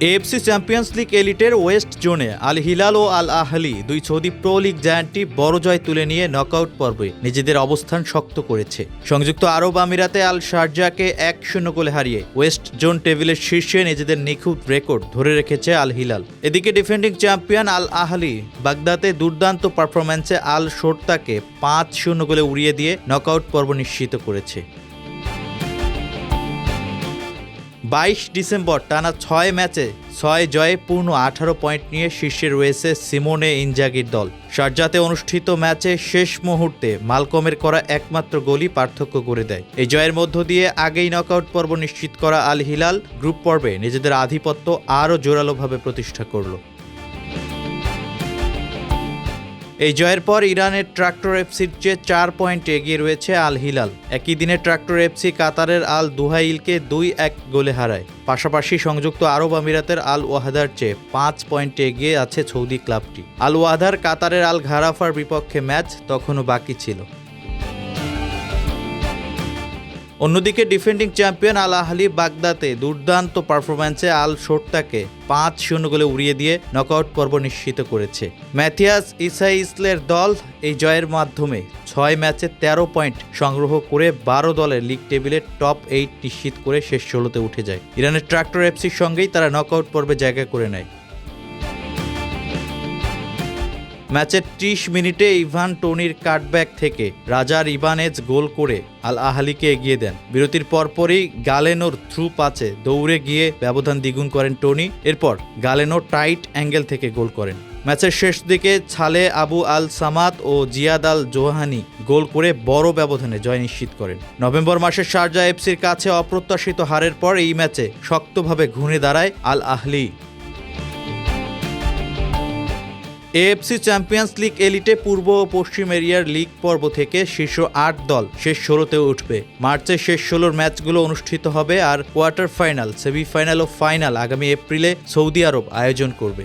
AFC champions league এলিটের West জোনে Al Hilal ও আল আহলি দুই সৌদি প্রো লিগ জায়ান্টটি বড় জয় তুলে নিয়ে নকআউট পর্বে নিজেদের অবস্থান শক্ত করেছে। সংযুক্ত আরব আমিরাতে আল শারজাকে 1-0 গোলে হারিয়ে ওয়েস্ট জোন টেবিলের শীর্ষে নিজেদের নিখুঁত রেকর্ড ধরে রেখেছে আল হিলাল। এদিকে ডিফেন্ডিং চ্যাম্পিয়ন আল আহলি বাগদাদে দুর্দান্ত পারফরম্যান্সে আল শোরতাকে 5-0 গোলে উড়িয়ে দিয়ে নকআউট পর্ব নিশ্চিত করেছে। 22 ডিসেম্বর টানা 6 ম্যাচে 6 জয়ে পূর্ণ 18 পয়েন্ট নিয়ে শীর্ষে রয়েছে সিমোনে ইনজাগির দল। শারজাতে অনুষ্ঠিত ম্যাচে শেষ মুহূর্তে মালকমের করা একমাত্র গোলই পার্থক্য করে দেয়। এই জয়ের মধ্য দিয়ে আগেই নকআউট পর্ব নিশ্চিত করা আল হিলাল গ্রুপ পর্বে নিজেদের আধিপত্য আরও জোরালোভাবে প্রতিষ্ঠা করল। এই জয়ের পর ইরানের ট্রাক্টর এফসির চেয়ে 4 পয়েন্ট এগিয়ে রয়েছে আল হিলাল। একই দিনে ট্রাক্টর এফসি কাতারের আল দুহাইলকে 2-1 গোলে হারায়। পাশাপাশি সংযুক্ত আরব আমিরাতের আল ওয়াহাদার চেয়ে 5 পয়েন্টে এগিয়ে আছে সৌদি ক্লাবটি। আল ওয়াহাদার কাতারের আল ঘারাফার বিপক্ষে ম্যাচ তখনও বাকি ছিল। অন্যদিকে ডিফেন্ডিং চ্যাম্পিয়ন আল আহলি বাগদাদে দুর্দান্ত পারফরম্যান্সে আল শোরতাকে 5-0 গোলে উড়িয়ে দিয়ে নকআউট পর্ব নিশ্চিত করেছে। ম্যাথিয়াস ইসাইসলের দল এই জয়ের মাধ্যমে 6 ম্যাচে 13 পয়েন্ট সংগ্রহ করে 12 দলের লিগ টেবিলের টপ 8 নিশ্চিত করে শেষ 16তে উঠে যায়। ইরানের ট্রাক্টর এফসির সঙ্গেই তারা নকআউট পর্বে জায়গা করে নেয়। ম্যাচের 30 মিনিটে ইভান টোনির কাটব্যাক থেকে রাজার ইবানেজ গোল করে আল আহলিকে এগিয়ে দেন। বিরতির পরপরই গালেনোর থ্রু পাসে দৌড়ে গিয়ে ব্যবধান দ্বিগুণ করেন টোনি। এরপর গালেনো টাইট অ্যাঙ্গেল থেকে গোল করেন। ম্যাচের শেষ দিকে ছালে আবু আল সামাদ ও জিয়াদ আল জোহানি গোল করে বড় ব্যবধানে জয় নিশ্চিত করেন। নভেম্বর মাসে শারজা এফসির কাছে অপ্রত্যাশিত হারের পর এই ম্যাচে শক্তভাবে ঘুরে দাঁড়ায় আল আহলি। এএফসি চ্যাম্পিয়ন্স লিগ এলিটে পূর্ব ও পশ্চিম এরিয়ার লিগ পর্ব থেকে শীর্ষ 8 দল শেষ 16তে উঠবে। মার্চের শেষ 16 ম্যাচগুলো অনুষ্ঠিত হবে আর কোয়ার্টার ফাইনাল, সেমিফাইনাল ও ফাইনাল আগামী এপ্রিলে সৌদি আরব আয়োজন করবে।